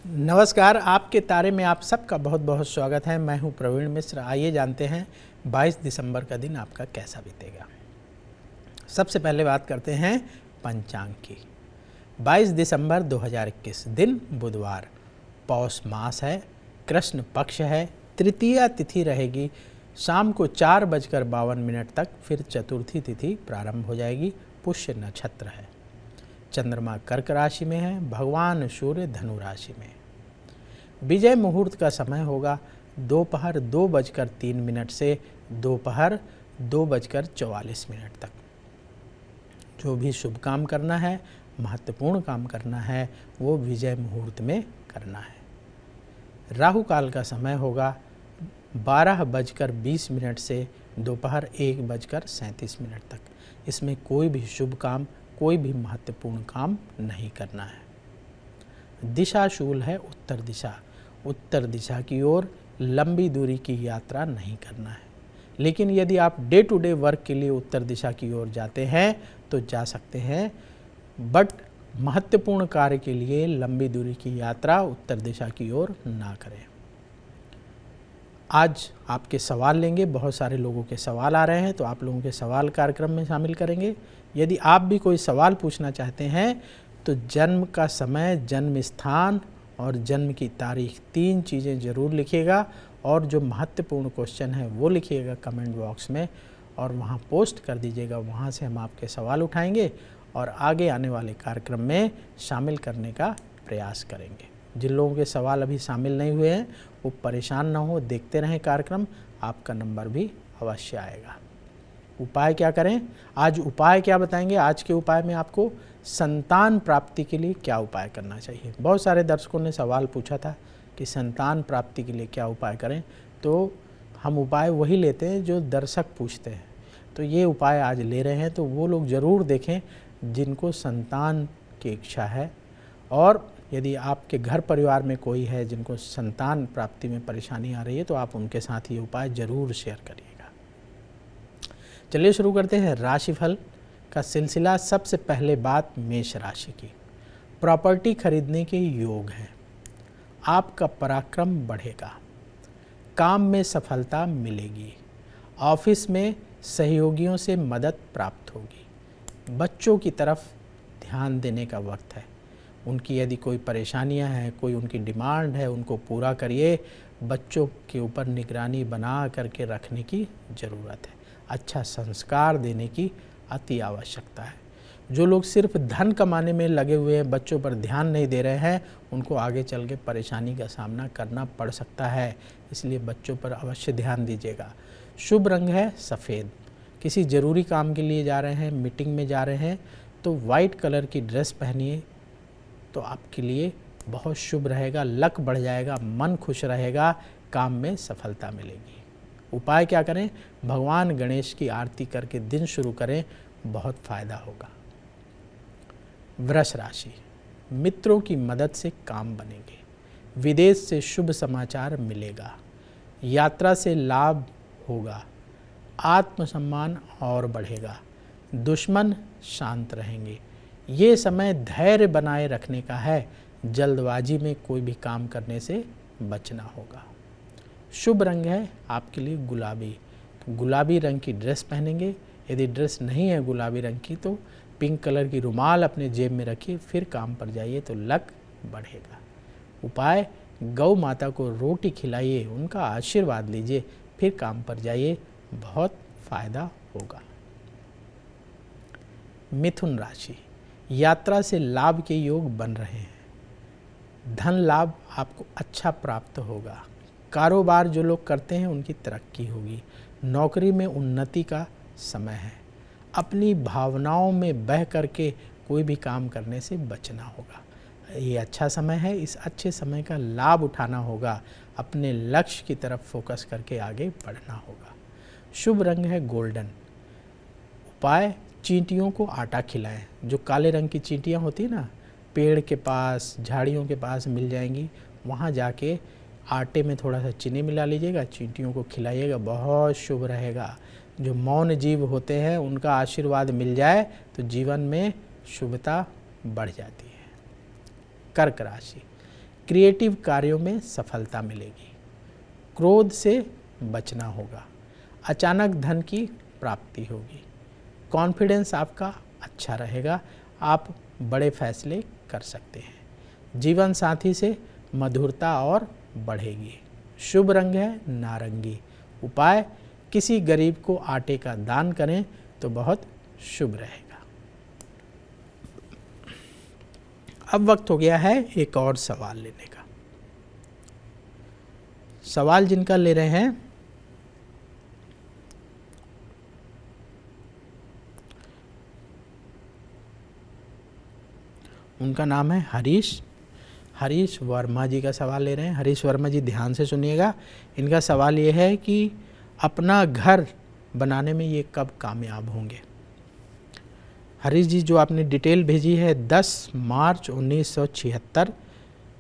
नमस्कार, आपके तारे में आप सबका बहुत बहुत स्वागत है। मैं हूं प्रवीण मिश्र। आइए जानते हैं 22 दिसंबर का दिन आपका कैसा बीतेगा। सबसे पहले बात करते हैं पंचांग की। 22 दिसंबर 2021 दिन बुधवार, पौष मास है, कृष्ण पक्ष है, तृतीया तिथि रहेगी शाम को 4:52 तक, फिर चतुर्थी तिथि प्रारंभ हो जाएगी। पुष्य नक्षत्र है, चंद्रमा कर्क राशि में है, भगवान सूर्य धनु राशि में। विजय मुहूर्त का समय होगा दोपहर 2:03 से दोपहर 2:44 तक। जो भी शुभ काम करना है, महत्वपूर्ण काम करना है, वो विजय मुहूर्त में करना है। राहु काल का समय होगा 12:20 से दोपहर 1:37 तक। इसमें कोई भी शुभ काम, कोई भी महत्वपूर्ण काम नहीं करना है। दिशा शूल है उत्तर दिशा। उत्तर दिशा की ओर लंबी दूरी की यात्रा नहीं करना है, लेकिन यदि आप डे टू डे वर्क के लिए उत्तर दिशा की ओर जाते हैं तो जा सकते हैं, बट महत्वपूर्ण कार्य के लिए लंबी दूरी की यात्रा उत्तर दिशा की ओर ना करें। आज आपके सवाल लेंगे, बहुत सारे लोगों के सवाल आ रहे हैं, तो आप लोगों के सवाल कार्यक्रम में शामिल करेंगे। यदि आप भी कोई सवाल पूछना चाहते हैं तो जन्म का समय, जन्म स्थान और जन्म की तारीख, 3 चीज़ें ज़रूर लिखिएगा, और जो महत्वपूर्ण क्वेश्चन है वो लिखिएगा कमेंट बॉक्स में और वहाँ पोस्ट कर दीजिएगा। वहाँ से हम आपके सवाल उठाएंगे और आगे आने वाले कार्यक्रम में शामिल करने का प्रयास करेंगे। जिन लोगों के सवाल अभी शामिल नहीं हुए हैं वो परेशान ना हो, देखते रहें कार्यक्रम, आपका नंबर भी अवश्य आएगा। उपाय क्या करें, आज उपाय क्या बताएंगे। आज के उपाय में आपको संतान प्राप्ति के लिए क्या उपाय करना चाहिए। बहुत सारे दर्शकों ने सवाल पूछा था कि संतान प्राप्ति के लिए क्या उपाय करें, तो हम उपाय वही लेते हैं जो दर्शक पूछते हैं। तो ये उपाय आज ले रहे हैं, तो वो लोग ज़रूर देखें जिनको संतान की इच्छा है, और यदि आपके घर परिवार में कोई है जिनको संतान प्राप्ति में परेशानी आ रही है तो आप उनके साथ ये उपाय ज़रूर शेयर करिएगा। चलिए शुरू करते हैं राशिफल का सिलसिला। सबसे पहले बात मेष राशि की। प्रॉपर्टी खरीदने के योग हैं, आपका पराक्रम बढ़ेगा, काम में सफलता मिलेगी, ऑफिस में सहयोगियों से मदद प्राप्त होगी। बच्चों की तरफ ध्यान देने का वक्त है। उनकी यदि कोई परेशानियां हैं, कोई उनकी डिमांड है, उनको पूरा करिए। बच्चों के ऊपर निगरानी बना करके रखने की ज़रूरत है। अच्छा संस्कार देने की अति आवश्यकता है। जो लोग सिर्फ धन कमाने में लगे हुए हैं, बच्चों पर ध्यान नहीं दे रहे हैं, उनको आगे चल के परेशानी का सामना करना पड़ सकता है, इसलिए बच्चों पर अवश्य ध्यान दीजिएगा। शुभ रंग है सफ़ेद। किसी ज़रूरी काम के लिए जा रहे हैं, मीटिंग में जा रहे हैं, तो वाइट कलर की ड्रेस पहनिए, तो आपके लिए बहुत शुभ रहेगा। लक बढ़ जाएगा, मन खुश रहेगा, काम में सफलता मिलेगी। उपाय क्या करें, भगवान गणेश की आरती करके दिन शुरू करें, बहुत फायदा होगा। वृष राशि। मित्रों की मदद से काम बनेंगे, विदेश से शुभ समाचार मिलेगा, यात्रा से लाभ होगा, आत्मसम्मान और बढ़ेगा, दुश्मन शांत रहेंगे। ये समय धैर्य बनाए रखने का है, जल्दबाजी में कोई भी काम करने से बचना होगा। शुभ रंग है आपके लिए गुलाबी, तो गुलाबी रंग की ड्रेस पहनेंगे। यदि ड्रेस नहीं है गुलाबी रंग की तो पिंक कलर की रुमाल अपने जेब में रखिए, फिर काम पर जाइए तो लक बढ़ेगा। उपाय, गौ माता को रोटी खिलाइए, उनका आशीर्वाद लीजिए, फिर काम पर जाइए, बहुत फायदा होगा। मिथुन राशि। यात्रा से लाभ के योग बन रहे हैं, धन लाभ आपको अच्छा प्राप्त होगा। कारोबार जो लोग करते हैं उनकी तरक्की होगी। नौकरी में उन्नति का समय है। अपनी भावनाओं में बह करके कोई भी काम करने से बचना होगा। ये अच्छा समय है, इस अच्छे समय का लाभ उठाना होगा। अपने लक्ष्य की तरफ फोकस करके आगे बढ़ना होगा। शुभ रंग है गोल्डन। उपाय, चींटियों को आटा खिलाएं। जो काले रंग की चींटियाँ होती हैं ना, पेड़ के पास, झाड़ियों के पास मिल जाएंगी, वहाँ जाके आटे में थोड़ा सा चीनी मिला लीजिएगा, चींटियों को खिलाइएगा, बहुत शुभ रहेगा। जो मौन जीव होते हैं उनका आशीर्वाद मिल जाए तो जीवन में शुभता बढ़ जाती है। कर्क राशि। क्रिएटिव कार्यों में सफलता मिलेगी। क्रोध से बचना होगा। अचानक धन की प्राप्ति होगी। कॉन्फिडेंस आपका अच्छा रहेगा। आप बड़े फैसले कर सकते हैं। जीवन साथी से मधुरता और बढ़ेगी। शुभ रंग है नारंगी। उपाय, किसी गरीब को आटे का दान करें तो बहुत शुभ रहेगा। अब वक्त हो गया है एक और सवाल लेने का। सवाल जिनका ले रहे हैं उनका नाम है हरीश वर्मा जी का सवाल ले रहे हैं। हरीश वर्मा जी ध्यान से सुनिएगा। इनका सवाल ये है कि अपना घर बनाने में ये कब कामयाब होंगे। हरीश जी, जो आपने डिटेल भेजी है 10 मार्च 1976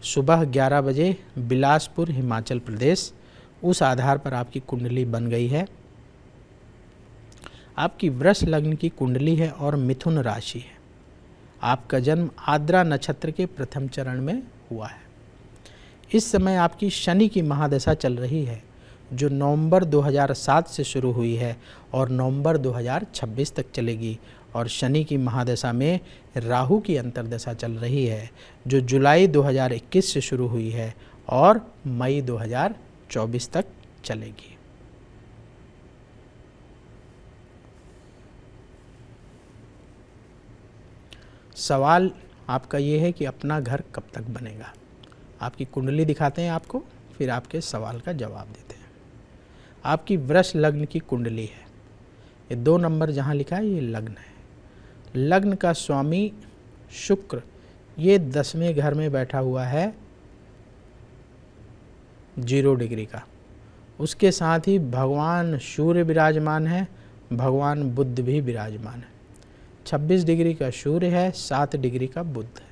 सुबह 11 बजे बिलासपुर हिमाचल प्रदेश, उस आधार पर आपकी कुंडली बन गई है। आपकी वृष लग्न की कुंडली है और मिथुन राशि है। आपका जन्म आद्रा नक्षत्र के प्रथम चरण में हुआ है। इस समय आपकी शनि की महादशा चल रही है, जो नवंबर 2007 से शुरू हुई है और नवंबर 2026 तक चलेगी। और शनि की महादशा में राहु की अंतर्दशा चल रही है, जो जुलाई 2021 से शुरू हुई है और मई 2024 तक चलेगी। सवाल आपका ये है कि अपना घर कब तक बनेगा। आपकी कुंडली दिखाते हैं आपको, फिर आपके सवाल का जवाब देते हैं। आपकी वृष लग्न की कुंडली है। ये 2 नंबर जहाँ लिखा है ये लग्न है। लग्न का स्वामी शुक्र ये 10वें घर में बैठा हुआ है 0 डिग्री का। उसके साथ ही भगवान सूर्य विराजमान है, भगवान बुध भी विराजमान है। 26 डिग्री का सूर्य है, 7 डिग्री का बुध है।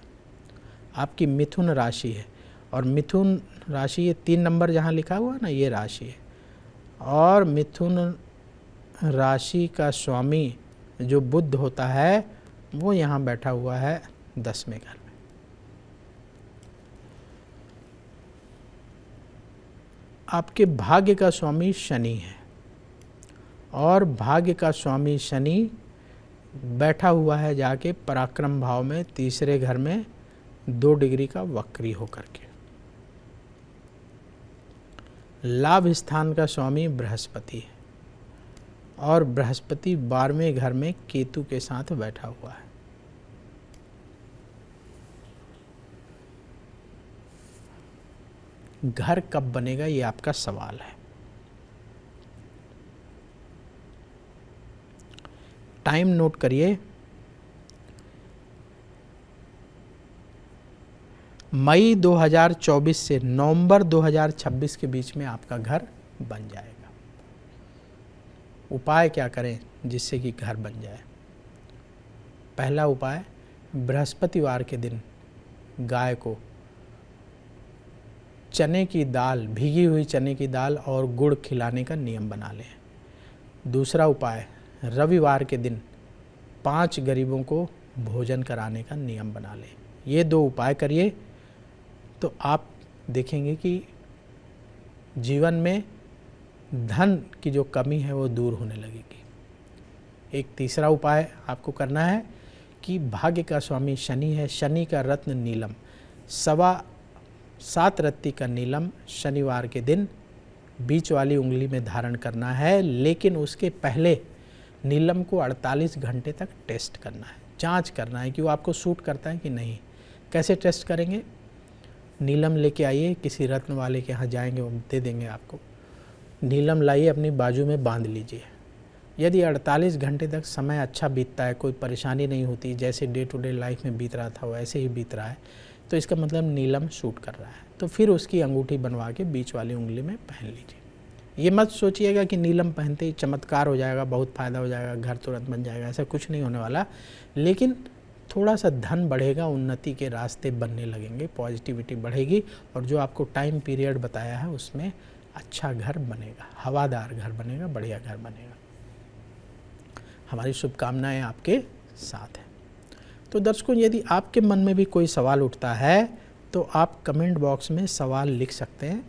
आपकी मिथुन राशि है और मिथुन राशि ये 3 नंबर जहाँ लिखा हुआ है ना, ये राशि है। और मिथुन राशि का स्वामी जो बुध होता है वो यहाँ बैठा हुआ है 10वें घर में। आपके भाग्य का स्वामी शनि है और भाग्य का स्वामी शनि बैठा हुआ है जाके पराक्रम भाव में 3रे घर में 2 डिग्री का वक्री होकर के। लाभ स्थान का स्वामी बृहस्पति है और बृहस्पति 12वें घर में केतु के साथ बैठा हुआ है। घर कब बनेगा ये आपका सवाल है। टाइम नोट करिए। मई 2024 से नवंबर 2026 के बीच में आपका घर बन जाएगा। उपाय क्या करें जिससे कि घर बन जाए। पहला उपाय, बृहस्पतिवार के दिन गाय को चने की दाल, भीगी हुई चने की दाल और गुड़ खिलाने का नियम बना लें। दूसरा उपाय, रविवार के दिन 5 गरीबों को भोजन कराने का नियम बना लें। ये 2 उपाय करिए तो आप देखेंगे कि जीवन में धन की जो कमी है वो दूर होने लगेगी। एक तीसरा उपाय आपको करना है कि भाग्य का स्वामी शनि है, शनि का रत्न नीलम, 7.25 रत्ती का नीलम शनिवार के दिन बीच वाली उंगली में धारण करना है। लेकिन उसके पहले नीलम को 48 घंटे तक टेस्ट करना है, जांच करना है कि वो आपको सूट करता है कि नहीं। कैसे टेस्ट करेंगे? नीलम लेके आइए, किसी रत्न वाले के यहाँ जाएंगे, वो दे देंगे आपको। नीलम लाइए, अपनी बाजू में बांध लीजिए। यदि 48 घंटे तक समय अच्छा बीतता है, कोई परेशानी नहीं होती, जैसे डे टू डे लाइफ में बीत रहा था वैसे ही बीत रहा है, तो इसका मतलब नीलम सूट कर रहा है। तो फिर उसकी अंगूठी बनवा के बीच वाली उंगली में पहन लीजिए। ये मत सोचिएगा कि नीलम पहनते ही चमत्कार हो जाएगा, बहुत फ़ायदा हो जाएगा, घर तुरंत बन जाएगा, ऐसा कुछ नहीं होने वाला। लेकिन थोड़ा सा धन बढ़ेगा, उन्नति के रास्ते बनने लगेंगे, पॉजिटिविटी बढ़ेगी और जो आपको टाइम पीरियड बताया है उसमें अच्छा घर बनेगा, हवादार घर बनेगा, बढ़िया घर बनेगा। हमारी शुभकामनाएं आपके साथ हैं। तो दर्शकों, यदि आपके मन में भी कोई सवाल उठता है तो आप कमेंट बॉक्स में सवाल लिख सकते हैं।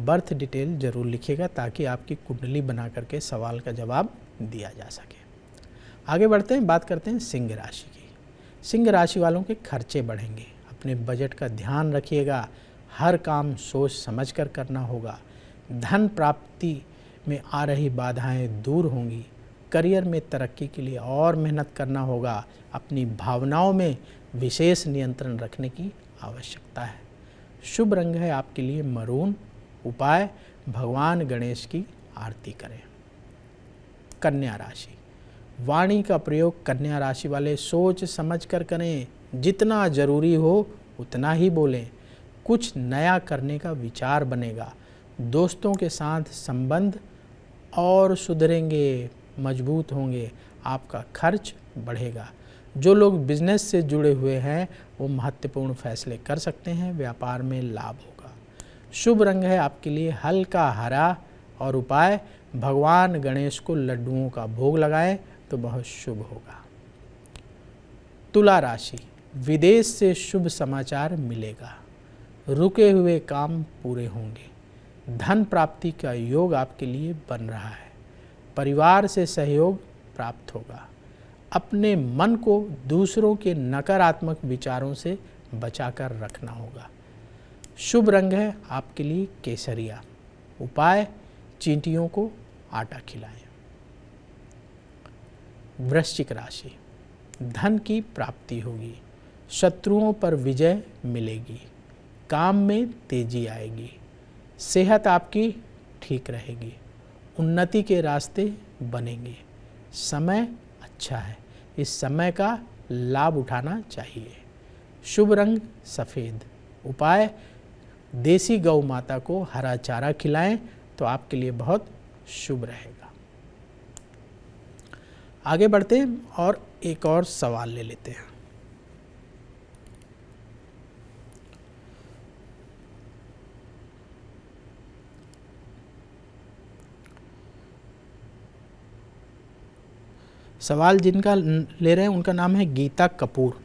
बर्थ डिटेल ज़रूर लिखिएगा ताकि आपकी कुंडली बना करके सवाल का जवाब दिया जा सके। आगे बढ़ते हैं, बात करते हैं सिंह राशि की। सिंह राशि वालों के खर्चे बढ़ेंगे, अपने बजट का ध्यान रखिएगा, हर काम सोच समझ कर करना होगा। धन प्राप्ति में आ रही बाधाएं दूर होंगी। करियर में तरक्की के लिए और मेहनत करना होगा। अपनी भावनाओं में विशेष नियंत्रण रखने की आवश्यकता है। शुभ रंग है आपके लिए मरून। उपाय, भगवान गणेश की आरती करें। कन्या राशि, वाणी का प्रयोग कन्या राशि वाले सोच समझ कर करें। जितना जरूरी हो उतना ही बोलें। कुछ नया करने का विचार बनेगा। दोस्तों के साथ संबंध और सुधरेंगे, मजबूत होंगे। आपका खर्च बढ़ेगा। जो लोग बिजनेस से जुड़े हुए हैं वो महत्वपूर्ण फैसले कर सकते हैं। व्यापार में लाभ होगा। शुभ रंग है आपके लिए हल्का हरा। और उपाय, भगवान गणेश को लड्डुओं का भोग लगाएं तो बहुत शुभ होगा। तुला राशि, विदेश से शुभ समाचार मिलेगा। रुके हुए काम पूरे होंगे। धन प्राप्ति का योग आपके लिए बन रहा है। परिवार से सहयोग प्राप्त होगा। अपने मन को दूसरों के नकारात्मक विचारों से बचाकर रखना होगा। शुभ रंग है आपके लिए केसरिया। उपाय, चींटियों को आटा खिलाएं। वृश्चिक राशि, धन की प्राप्ति होगी। शत्रुओं पर विजय मिलेगी। काम में तेजी आएगी। सेहत आपकी ठीक रहेगी। उन्नति के रास्ते बनेंगे। समय अच्छा है, इस समय का लाभ उठाना चाहिए। शुभ रंग सफ़ेद। उपाय, देसी गौ माता को हरा चारा खिलाएं तो आपके लिए बहुत शुभ रहेगा। आगे बढ़ते हैं और एक और सवाल ले लेते हैं। सवाल जिनका ले रहे हैं उनका नाम है गीता कपूर।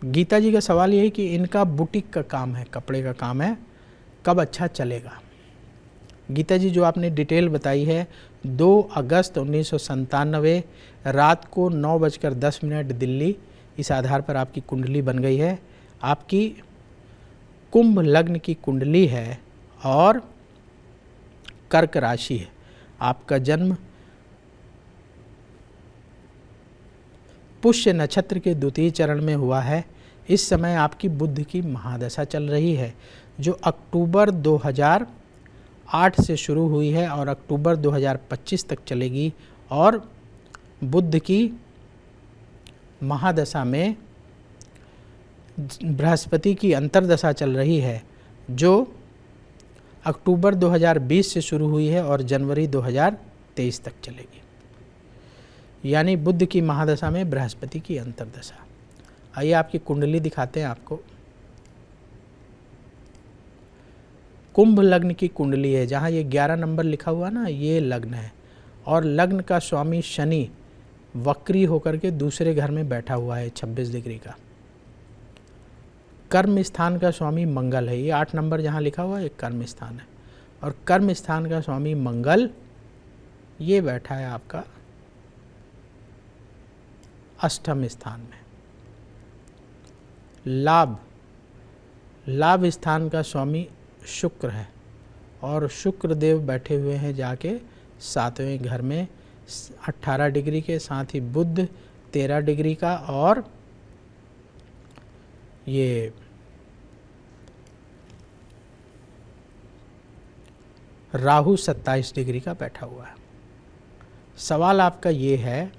गीता जी का सवाल ये है कि इनका बुटीक का काम है, कपड़े का काम है, कब अच्छा चलेगा। गीता जी, जो आपने डिटेल बताई है, 2 अगस्त 1997 रात को 9:10 दिल्ली, इस आधार पर आपकी कुंडली बन गई है। आपकी कुंभ लग्न की कुंडली है और कर्क राशि है। आपका जन्म पुष्य नक्षत्र के द्वितीय चरण में हुआ है। इस समय आपकी बुध की महादशा चल रही है जो अक्टूबर 2008 से शुरू हुई है और अक्टूबर 2025 तक चलेगी। और बुध की महादशा में बृहस्पति की अंतर्दशा चल रही है जो अक्टूबर 2020 से शुरू हुई है और जनवरी 2023 तक चलेगी। यानी बुध की महादशा में बृहस्पति की अंतर्दशा। आइए आपकी कुंडली दिखाते हैं आपको। कुंभ लग्न की कुंडली है, जहाँ ये 11 नंबर लिखा हुआ ना, ये लग्न है। और लग्न का स्वामी शनि वक्री होकर के दूसरे घर में बैठा हुआ है 26 डिग्री का। कर्म स्थान का स्वामी मंगल है। ये 8 नंबर जहाँ लिखा हुआ है एक कर्म स्थान है। और कर्म स्थान का स्वामी मंगल ये बैठा है आपका अष्टम स्थान में। लाभ स्थान का स्वामी शुक्र है और शुक्र देव बैठे हुए हैं जाके 7वें घर में 18 डिग्री के। साथ ही बुध 13 डिग्री का और ये राहु 27 डिग्री का बैठा हुआ है। सवाल आपका ये है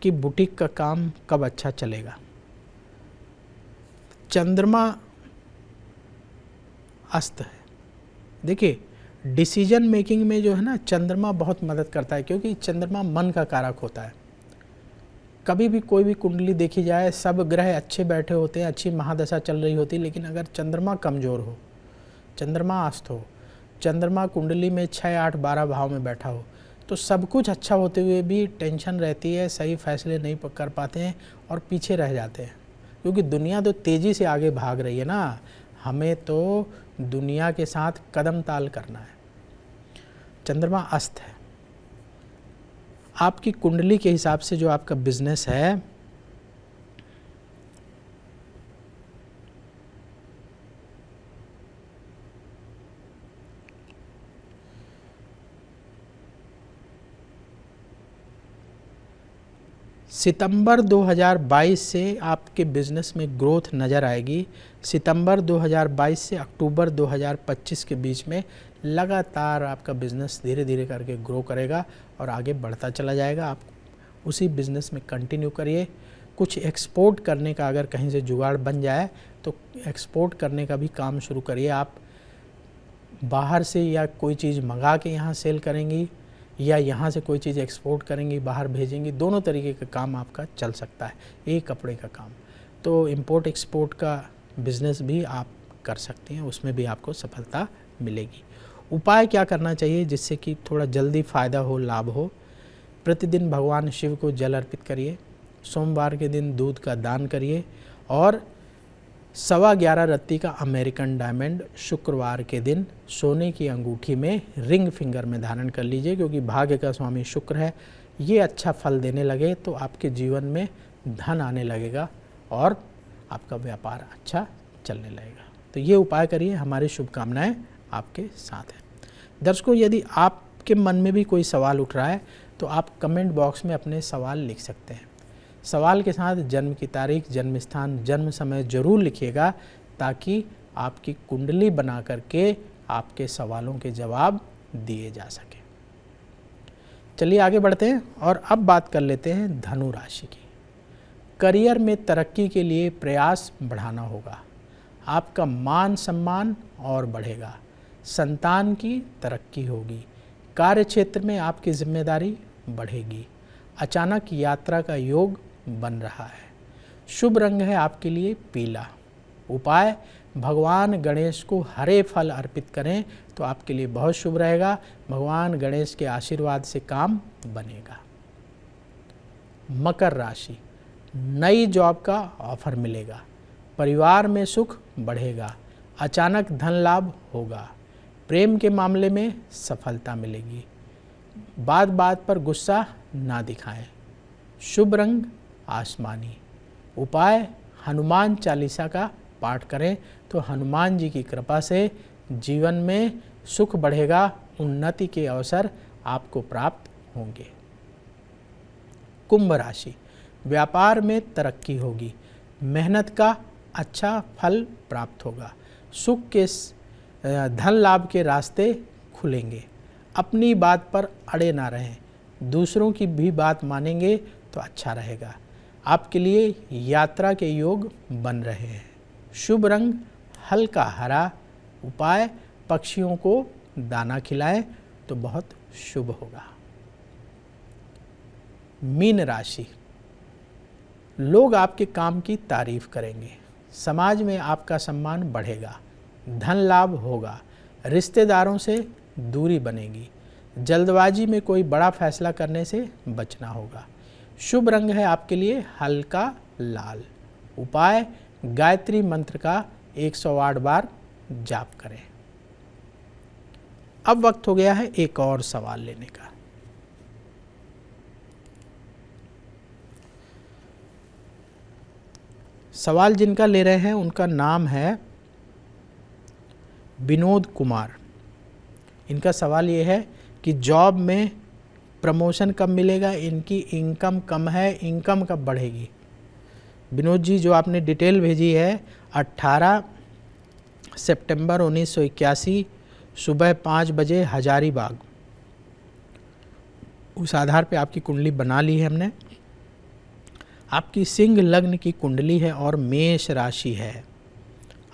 कि बुटीक का काम कब अच्छा चलेगा। चंद्रमा अस्त है। देखिए, डिसीजन मेकिंग में जो है ना, चंद्रमा बहुत मदद करता है क्योंकि चंद्रमा मन का कारक होता है। कभी भी कोई भी कुंडली देखी जाए, सब ग्रह अच्छे बैठे होते हैं, अच्छी महादशा चल रही होती है, लेकिन अगर चंद्रमा कमज़ोर हो, चंद्रमा अस्त हो, चंद्रमा कुंडली में 6, 8, 12 भाव में बैठा हो, तो सब कुछ अच्छा होते हुए भी टेंशन रहती है, सही फैसले नहीं कर पाते हैं और पीछे रह जाते हैं, क्योंकि दुनिया तो तेज़ी से आगे भाग रही है ना, हमें तो दुनिया के साथ कदम ताल करना है। चंद्रमा अस्त है, आपकी कुंडली के हिसाब से जो आपका बिजनेस है सितंबर 2022 से आपके बिज़नेस में ग्रोथ नज़र आएगी। सितंबर 2022 से अक्टूबर 2025 के बीच में लगातार आपका बिज़नेस धीरे धीरे करके ग्रो करेगा और आगे बढ़ता चला जाएगा। आप उसी बिज़नेस में कंटिन्यू करिए। कुछ एक्सपोर्ट करने का अगर कहीं से जुगाड़ बन जाए तो एक्सपोर्ट करने का भी काम शुरू करिए। आप बाहर से या कोई चीज़ मंगा के यहाँ सेल करेंगी या यहाँ से कोई चीज़ एक्सपोर्ट करेंगी, बाहर भेजेंगी, दोनों तरीके का काम आपका चल सकता है। एक कपड़े का काम, तो इंपोर्ट एक्सपोर्ट का बिज़नेस भी आप कर सकते हैं, उसमें भी आपको सफलता मिलेगी। उपाय क्या करना चाहिए जिससे कि थोड़ा जल्दी फ़ायदा हो, लाभ हो? प्रतिदिन भगवान शिव को जल अर्पित करिए, सोमवार के दिन दूध का दान करिए और 11.25 रत्ती का अमेरिकन डायमंड शुक्रवार के दिन सोने की अंगूठी में रिंग फिंगर में धारण कर लीजिए, क्योंकि भाग्य का स्वामी शुक्र है। ये अच्छा फल देने लगे तो आपके जीवन में धन आने लगेगा और आपका व्यापार अच्छा चलने लगेगा। तो ये उपाय करिए, हमारी शुभकामनाएं आपके साथ हैं। दर्शकों, यदि आपके मन में भी कोई सवाल उठ रहा है तो आप कमेंट बॉक्स में अपने सवाल लिख सकते हैं। सवाल के साथ जन्म की तारीख, जन्म स्थान, जन्म समय जरूर लिखिएगा, ताकि आपकी कुंडली बना करके आपके सवालों के जवाब दिए जा सके। चलिए आगे बढ़ते हैं और अब बात कर लेते हैं धनु राशि की। करियर में तरक्की के लिए प्रयास बढ़ाना होगा। आपका मान सम्मान और बढ़ेगा। संतान की तरक्की होगी। कार्य क्षेत्र में आपकी जिम्मेदारी बढ़ेगी। अचानक यात्रा का योग बन रहा है। शुभ रंग है आपके लिए पीला। उपाय, भगवान गणेश को हरे फल अर्पित करें तो आपके लिए बहुत शुभ रहेगा। भगवान गणेश के आशीर्वाद से काम बनेगा। मकर राशि, नई जॉब का ऑफर मिलेगा। परिवार में सुख बढ़ेगा। अचानक धन लाभ होगा। प्रेम के मामले में सफलता मिलेगी। बात बात पर गुस्सा ना दिखाएं। शुभ रंग आसमानी। उपाय, हनुमान चालीसा का पाठ करें तो हनुमान जी की कृपा से जीवन में सुख बढ़ेगा। उन्नति के अवसर आपको प्राप्त होंगे। कुंभ राशि, व्यापार में तरक्की होगी। मेहनत का अच्छा फल प्राप्त होगा। सुख के धन लाभ के रास्ते खुलेंगे। अपनी बात पर अड़े ना रहें। दूसरों की भी बात मानेंगे तो अच्छा रहेगा। आपके लिए यात्रा के योग बन रहे हैं। शुभ रंग हल्का हरा। उपाय, पक्षियों को दाना खिलाएं तो बहुत शुभ होगा। मीन राशि, लोग आपके काम की तारीफ करेंगे। समाज में आपका सम्मान बढ़ेगा। धन लाभ होगा। रिश्तेदारों से दूरी बनेगी। जल्दबाजी में कोई बड़ा फैसला करने से बचना होगा। शुभ रंग है आपके लिए हल्का लाल। उपाय, गायत्री मंत्र का 108 बार जाप करें। अब वक्त हो गया है एक और सवाल लेने का। सवाल जिनका ले रहे हैं उनका नाम है विनोद कुमार। इनका सवाल ये है कि जॉब में प्रमोशन कब मिलेगा, इनकी इनकम कम है, इनकम कब बढ़ेगी। विनोद जी, जो आपने डिटेल भेजी है 18 सितंबर 1981 सुबह 5 बजे हजारीबाग, उस आधार पे आपकी कुंडली बना ली है हमने। आपकी सिंह लग्न की कुंडली है और मेष राशि है।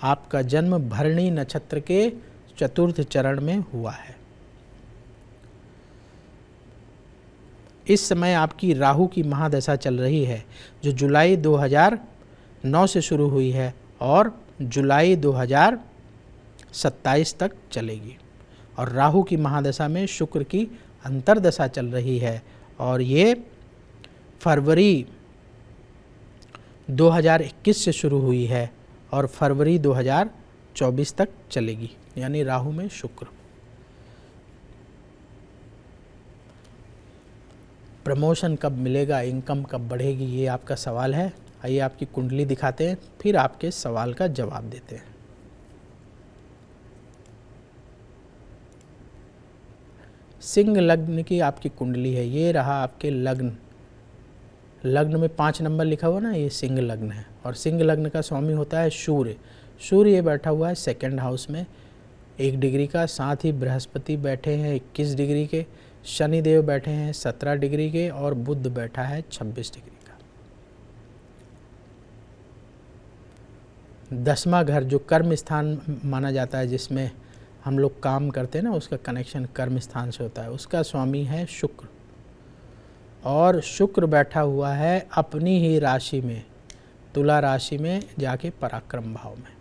आपका जन्म भरणी नक्षत्र के चतुर्थ चरण में हुआ है। इस समय आपकी राहु की महादशा चल रही है, जो जुलाई 2009 से शुरू हुई है और जुलाई 2027 तक चलेगी। और राहु की महादशा में शुक्र की अंतर्दशा चल रही है और ये फरवरी 2021 से शुरू हुई है और फरवरी 2024 तक चलेगी, यानी राहु में शुक्र। प्रमोशन कब मिलेगा, इनकम कब बढ़ेगी, ये आपका सवाल है। आइए आपकी कुंडली दिखाते हैं, फिर आपके सवाल का जवाब देते हैं। सिंह लग्न की आपकी कुंडली है, ये रहा आपके लग्न। लग्न में 5 नंबर लिखा हुआ ना, ये सिंह लग्न है और सिंह लग्न का स्वामी होता है सूर्य। सूर्य ये बैठा हुआ है 2nd हाउस में 1 डिग्री का, साथ ही बृहस्पति बैठे हैं 21 डिग्री के, शनिदेव बैठे हैं 17 डिग्री के और बुध बैठा है 26 डिग्री का। 10वां घर जो कर्म स्थान माना जाता है, जिसमें हम लोग काम करते हैं ना, उसका कनेक्शन कर्म स्थान से होता है, उसका स्वामी है शुक्र। और शुक्र बैठा हुआ है अपनी ही राशि में, तुला राशि में जाके पराक्रम भाव में।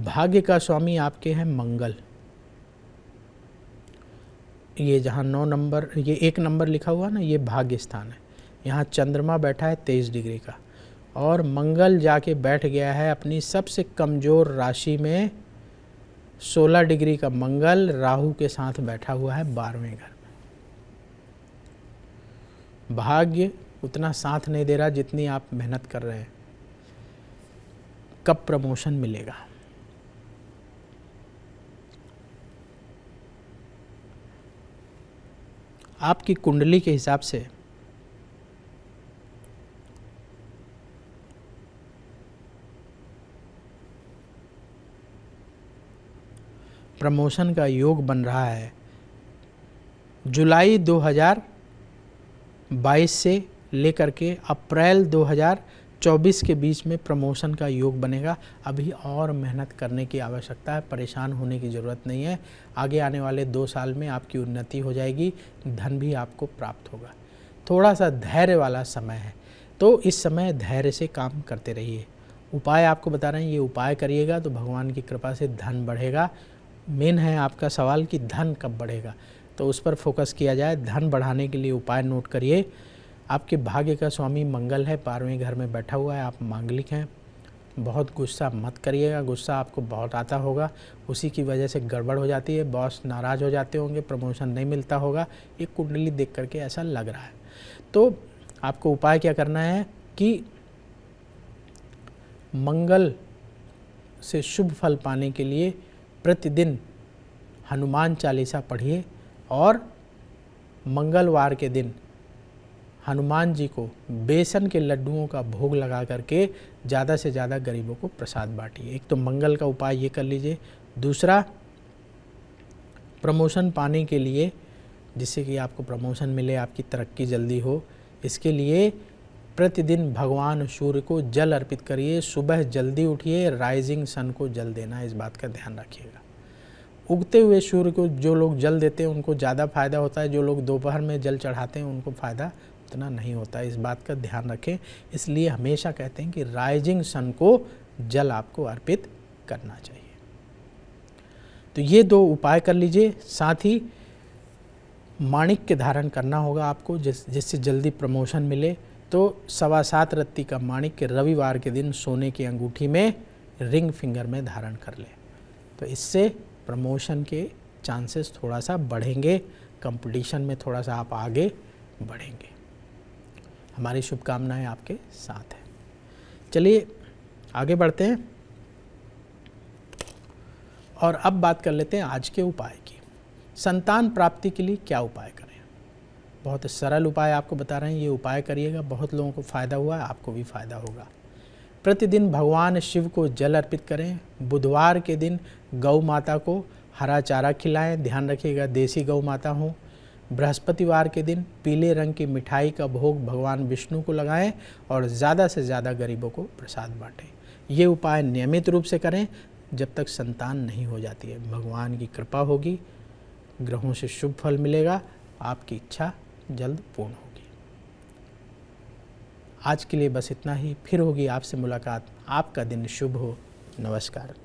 भाग्य का स्वामी आपके हैं मंगल। ये जहाँ 9 नंबर, ये 1 नंबर लिखा हुआ ना, ये भाग्य स्थान है। यहाँ चंद्रमा बैठा है 23 डिग्री का और मंगल जाके बैठ गया है अपनी सबसे कमज़ोर राशि में। 16 डिग्री का मंगल राहु के साथ बैठा हुआ है 12वें घर में। भाग्य उतना साथ नहीं दे रहा जितनी आप मेहनत कर रहे हैं। कब प्रमोशन मिलेगा? आपकी कुंडली के हिसाब से प्रमोशन का योग बन रहा है। जुलाई 2022 से लेकर के अप्रैल 2024 के बीच में प्रमोशन का योग बनेगा। अभी और मेहनत करने की आवश्यकता है, परेशान होने की ज़रूरत नहीं है। आगे आने वाले 2 साल में आपकी उन्नति हो जाएगी, धन भी आपको प्राप्त होगा। थोड़ा सा धैर्य वाला समय है, तो इस समय धैर्य से काम करते रहिए। उपाय आपको बता रहे हैं, ये उपाय करिएगा तो भगवान की कृपा से धन बढ़ेगा। मेन है आपका सवाल कि धन कब बढ़ेगा, तो उस पर फोकस किया जाए। धन बढ़ाने के लिए उपाय नोट करिए। आपके भाग्य का स्वामी मंगल है, 12वें घर में बैठा हुआ है। आप मांगलिक हैं। बहुत गुस्सा मत करिएगा, गुस्सा आपको बहुत आता होगा, उसी की वजह से गड़बड़ हो जाती है। बॉस नाराज़ हो जाते होंगे, प्रमोशन नहीं मिलता होगा। एक कुंडली देख करके ऐसा लग रहा है। तो आपको उपाय क्या करना है कि मंगल से शुभ फल पाने के लिए प्रतिदिन हनुमान चालीसा पढ़िए और मंगलवार के दिन हनुमान जी को बेसन के लड्डुओं का भोग लगा करके ज़्यादा से ज़्यादा गरीबों को प्रसाद बांटिए। एक तो मंगल का उपाय ये कर लीजिए। दूसरा, प्रमोशन पाने के लिए, जिससे कि आपको प्रमोशन मिले, आपकी तरक्की जल्दी हो, इसके लिए प्रतिदिन भगवान सूर्य को जल अर्पित करिए। सुबह जल्दी उठिए, राइजिंग सन को जल देना, इस बात का ध्यान रखिएगा। उगते हुए सूर्य को जो लोग जल देते हैं उनको ज़्यादा फ़ायदा होता है, जो लोग दोपहर में जल चढ़ाते हैं उनको फ़ायदा उतना नहीं होता है। इस बात का ध्यान रखें। इसलिए हमेशा कहते हैं कि राइजिंग सन को जल आपको अर्पित करना चाहिए। तो ये 2 उपाय कर लीजिए। साथ ही माणिक्य धारण करना होगा आपको, जिससे जल्दी प्रमोशन मिले। तो 7.25 रत्ती का माणिक्य रविवार के दिन सोने की अंगूठी में रिंग फिंगर में धारण कर ले, तो इससे प्रमोशन के चांसेस थोड़ा सा बढ़ेंगे। कंपटीशन में थोड़ा सा आप आगे बढ़ेंगे। हमारी शुभकामनाएं आपके साथ हैं। चलिए आगे बढ़ते हैं और अब बात कर लेते हैं आज के उपाय की। संतान प्राप्ति के लिए क्या उपाय करें? बहुत सरल उपाय आपको बता रहे हैं, ये उपाय करिएगा। बहुत लोगों को फ़ायदा हुआ है, आपको भी फ़ायदा होगा। प्रतिदिन भगवान शिव को जल अर्पित करें। बुधवार के दिन गौ माता को हरा चारा खिलाएं, ध्यान रखिएगा देसी गौ माता हो। बृहस्पतिवार के दिन पीले रंग की मिठाई का भोग भगवान विष्णु को लगाएं और ज़्यादा से ज़्यादा गरीबों को प्रसाद बांटें। ये उपाय नियमित रूप से करें जब तक संतान नहीं हो जाती है। भगवान की कृपा होगी, ग्रहों से शुभ फल मिलेगा, आपकी इच्छा जल्द पूर्ण होगी। आज के लिए बस इतना ही। फिर होगी आपसे मुलाकात। आपका दिन शुभ हो। नमस्कार।